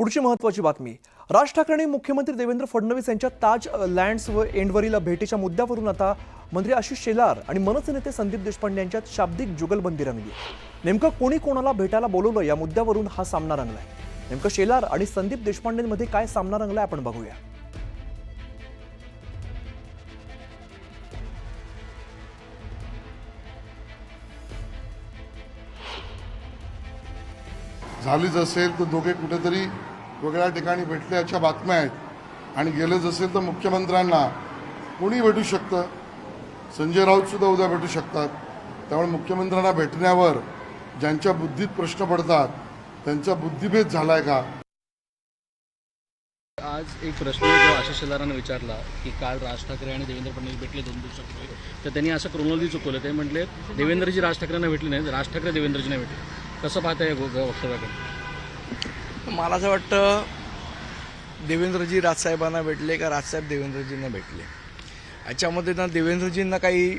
पुढची महत्त्वाची बातमी। राज ठाकरे आणि मुख्यमंत्री देवेंद्र फडणवीस यांच्या ताज लँड्स व एंडवरील भेटीच्या मुद्द्यावरून आता मंत्री आशिष शेलार आणि मनसे नेते संदीप देशपांडे यांच्यात शाब्दिक जुगलबंदी रंगली। नेमकं कोणी कोणाला भेटायला बोलवलं या मुद्द्यावरून हा सामना रंगलाय। नेमकं शेलार आणि संदीप देशपांडेंमध्ये काय सामना रंगलाय आपण बघूया। झालीच असेल तर दोघे कुठेतरी वेगळ्या ठिकाणी भेटल्याच्या बातम्या आहेत आणि गेलेच असेल तर मुख्यमंत्र्यांना कोणी भेटू शकतं, संजय राऊत सुद्धा उद्या भेटू शकतात। त्यामुळे मुख्यमंत्र्यांना भेटण्यावर ज्यांच्या बुद्धीत प्रश्न पडतात त्यांचा बुद्धिभेद झालाय का? आज एक प्रश्न जो आशिष शेलारांना विचारला की काल राज ठाकरे आणि देवेंद्र फडणवीस भेटले 2 दिवसापूर्वी, तर त्यांनी असं क्रोनॉलॉजी चुकवलं। ते म्हटले देवेंद्रजी राज ठाकरेंना भेटले नाही, राज ठाकरे देवेंद्रजी नाही भेटले। कसं पाहताय या वक्तव्याकडे? मला असं वाटतं देवेंद्रजी राजसाहेबांना भेटले का राजसाहेब देवेंद्रजींना भेटले, याच्यामध्ये ना देवेंद्रजींना काही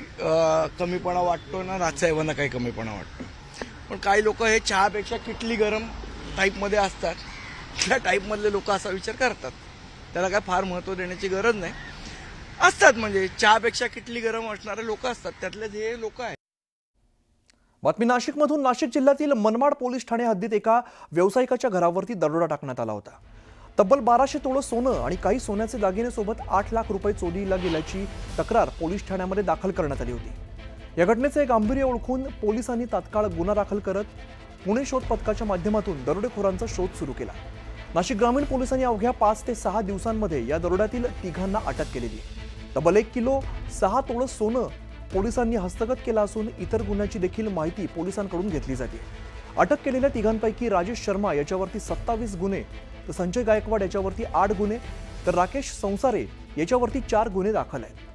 कमीपणा वाटतो ना राजसाहेबांना काही कमीपणा वाटतो। पण काही लोक हे चहापेक्षा किटली गरम टाईपमध्ये असतात, त्या टाईपमधले लोक असा विचार करतात, त्याला काय फार महत्त्व देण्याची गरज नाही। असतात म्हणजे चहापेक्षा किटली गरम असणारे लोक असतात, त्यातले जे लोक आहेत। बातमी नाशिकमधून। नाशिक जिल्ह्यातील मनमाड पोलीस ठाणे हद्दीत एका व्यावसायिकाच्या घरावरती दरोडा टाकण्यात आला होता। तब्बल 1200 तोळे सोनं आणि काही सोन्याचे दागिने सोबत 8 लाख रुपये चोरीला गेल्याची तक्रार पोलीस ठाण्यामध्ये दाखल करण्यात आली होती। या घटनेचे गांभीर्य ओळखून पोलिसांनी तात्काळ गुन्हा दाखल करत पुणे शोध पथकाच्या माध्यमातून दरोडेखोरांचा शोध सुरू केला। नाशिक ग्रामीण पोलिसांनी अवघ्या 5 ते 6 दिवसांमध्ये या दरोड्यातील तिघांना अटक केलेली आहे। तब्बल 1 किलो 6 तोळे सोनं पोलिसांनी हस्तगत केला असून इतर गुन्ह्याची देखील माहिती पोलिसांकडून घेतली जाते। अटक केलेल्या तिघांपैकी राजेश शर्मा याच्यावरती 27 गुन्हे, तर संजय गायकवाड याच्यावरती 8 गुन्हे, तर राकेश संसारे याच्यावरती 4 गुन्हे दाखल आहेत।